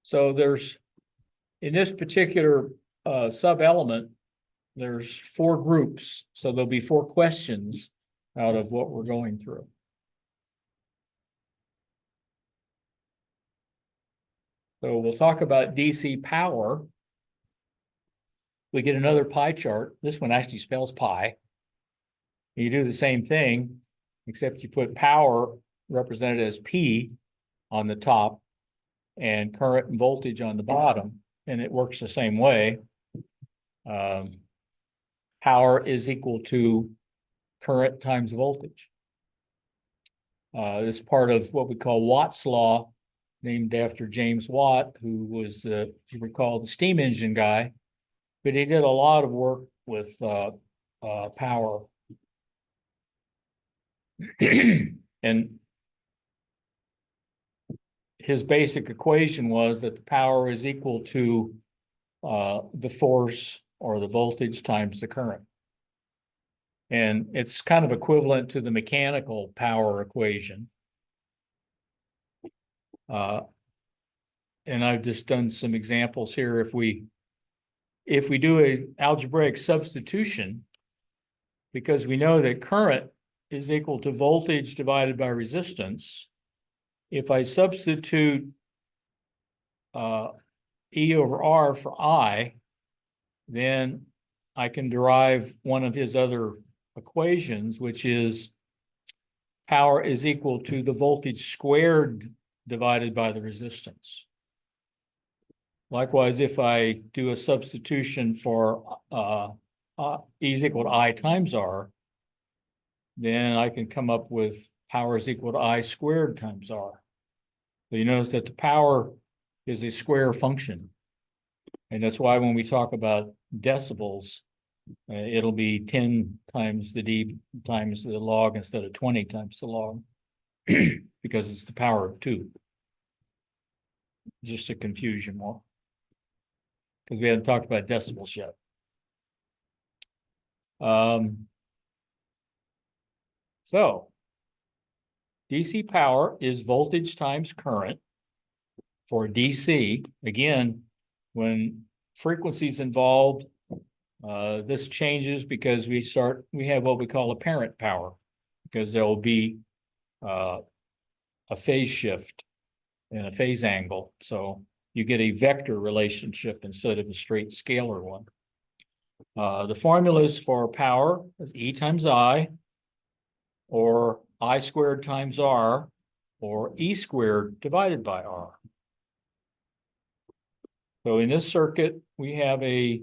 So there's, in this particular sub-element, there's 4 groups. So there'll be 4 questions out of what we're going through. So we'll talk about DC power. We get another pie chart. This one actually spells pi. You do the same thing, except you put power represented as P on the top and current and voltage on the bottom, and it works the same way. Power is equal to current times voltage. This is part of what we call Watt's law, named after James Watt, who was, if you recall, the steam engine guy, but he did a lot of work with power. And his basic equation was that the power is equal to the force or the voltage times the current. And it's kind of equivalent to the mechanical power equation. And I've just done some examples here. If we do an algebraic substitution, because we know that current is equal to voltage divided by resistance, if I substitute E over R for I, then I can derive one of his other equations, which is power is equal to the voltage squared divided by the resistance. Likewise, if I do a substitution for E is equal to I times R, then I can come up with power is equal to I squared times R. So you notice that the power is a square function. And that's why when we talk about decibels, it'll be 10 times the d times the log instead of 20 times the log, because it's the power of 2. Just to confuse you more, because we haven't talked about decibels yet. So DC power is voltage times current for DC. Again, when frequencies involved, this changes because we have what we call apparent power, because there will be a phase shift and a phase angle. So you get a vector relationship instead of a straight scalar one. The formulas for power is E times I, or I squared times R, or E squared divided by R. So in this circuit, we have a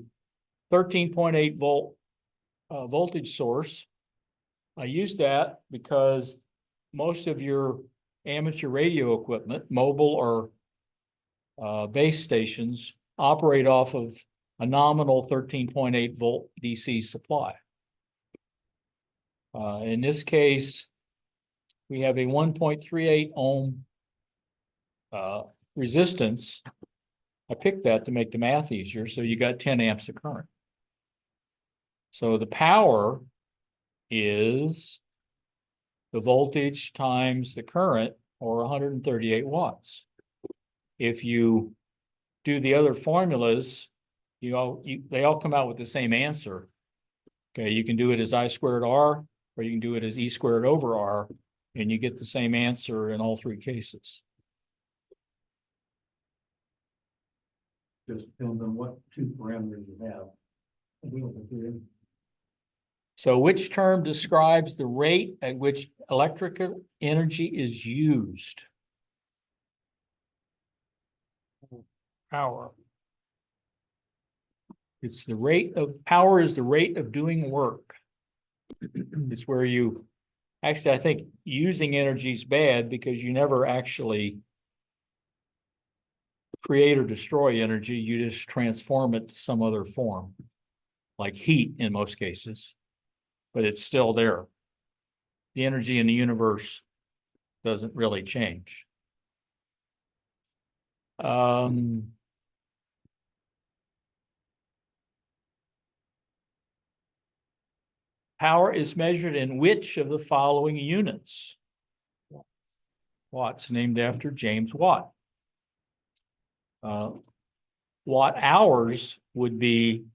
13.8 volt voltage source. I use that because most of your amateur radio equipment, mobile or base stations, operate off of a nominal 13.8 volt DC supply. In this case, we have a 1.38 ohm resistance. I picked that to make the math easier, so you got 10 amps of current. So the power is the voltage times the current, or 138 watts. If you do the other formulas, they all come out with the same answer. Okay, you can do it as I squared R, or you can do it as E squared over R, and you get the same answer in all 3 cases. Just depends on what 2 parameters you have. So which term describes the rate at which electrical energy is used? Power. It's the rate of power is the rate of doing work. It's where you actually, I think using energy is bad because you never actually create or destroy energy. You just transform it to some other form, like heat in most cases, but it's still there. The energy in the universe doesn't really change. Power is measured in which of the following units? Watts, named after James Watt. Watt hours would be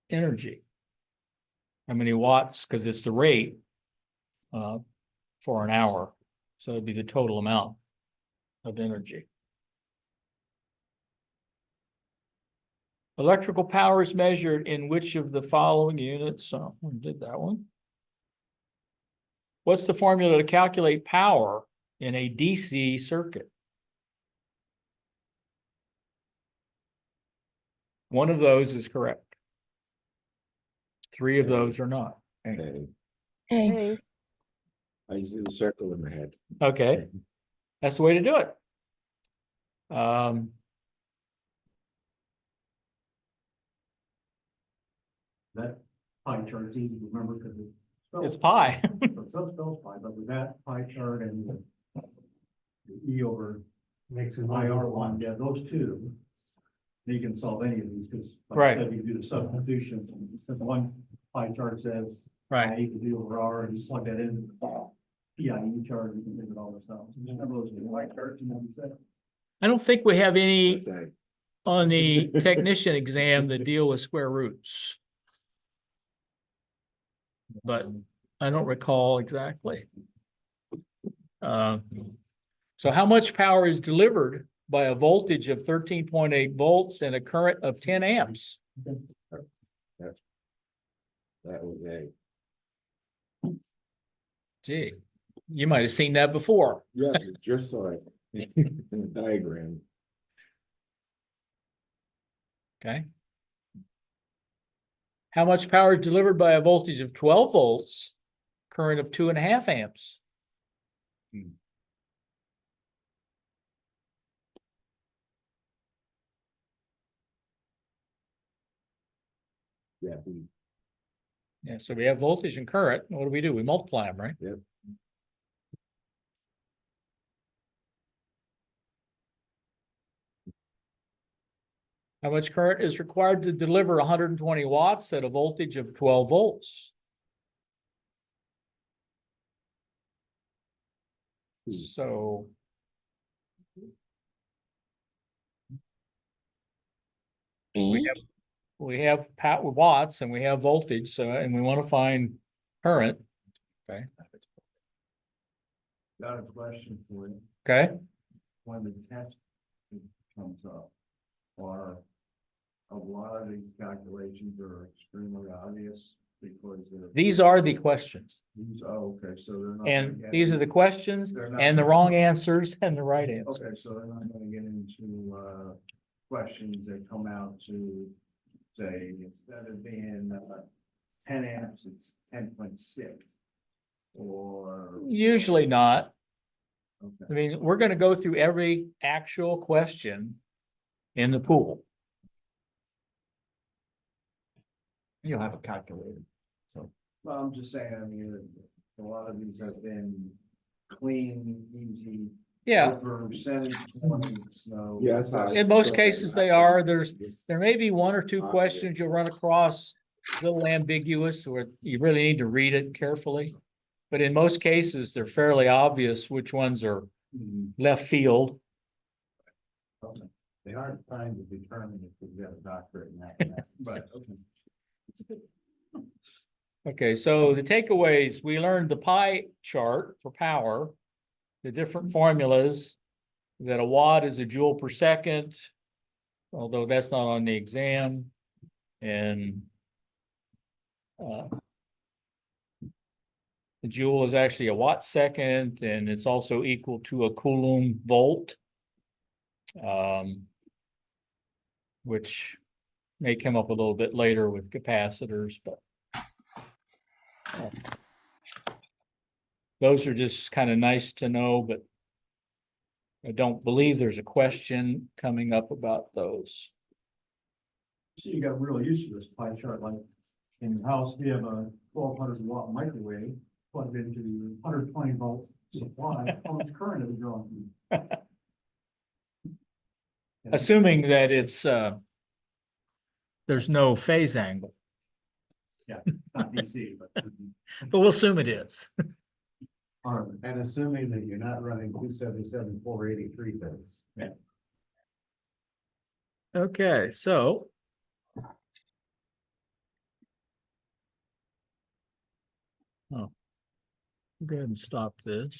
energy. How many watts? Because it's the rate for an hour. So it'd be the total amount of energy. Electrical power is measured in which of the following units? Oh, we did that one. What's the formula to calculate power in a DC circuit? One of those is correct. 3 of those are not. Hey, A. I used to do a circle in my head. Okay, that's the way to do it. That pie chart is easy to remember because It's pi. Some spells pi, but with that pie chart and the E over Makes it IR one, yeah, those two. You can solve any of these because. Right. You can do the substitution. Instead of one pie chart says. Right. I equals E over R and you plug that in. PIE chart, you can figure it all this out. So just remember those pie charts and then you said. I don't think we have any What's that? on the technician exam that deal with square roots. But I don't recall exactly. So how much power is delivered by a voltage of 13.8 volts and a current of 10 amps? That was a, Gee, you might have seen that before. yeah, we just saw it in the diagram. Okay. How much power is delivered by a voltage of 12 volts, current of 2.5 amps? Yeah, Yeah, so we have voltage and current. What do? We multiply them, right? Yep. How much current is required to deliver 120 watts at a voltage of 12 volts? So B. we have watts and we have voltage, so, and we want to find current. Okay, Got a question for you. okay. When the test comes up, are a lot of these calculations are extremely obvious because they're. These are the questions. Okay, so they're not. And these are the questions They're not- and the wrong answers and the right answer. Okay, so they're not gonna get into, questions that come out to say, instead of being, 10 amps, it's 10.6. Or. Usually not. I Okay, mean, we're gonna go through every actual question in the pool. you'll have a calculator. So, well, I'm just saying, I mean, a lot of these have been clean, easy. Yeah, Percentage points, no. yes. in most cases they are. There may be 1 or 2 questions you'll run across a little ambiguous where you really need to read it carefully. But in most cases, they're fairly obvious which ones are Mhm. left field. They aren't trying to determine if we've got a doctorate in that. But, okay. Okay, so the takeaways, we learned the pie chart for power, the different formulas, that a watt is a joule per second, although that's not on the exam, and the joule is actually a watt second, and it's also equal to a Coulomb volt, which may come up a little bit later with capacitors, but those are just kind of nice to know, but I don't believe there's a question coming up about those. So you got real used to this pie chart, like in the house, we have a 1200 watt microwave plugged into the 120 volt supply, how much current is going through? Assuming that it's, there's no phase angle, Not DC, but. but we'll assume it is. And assuming that you're not running 277, 483 bits. Okay, so. Oh. Go ahead and stop this.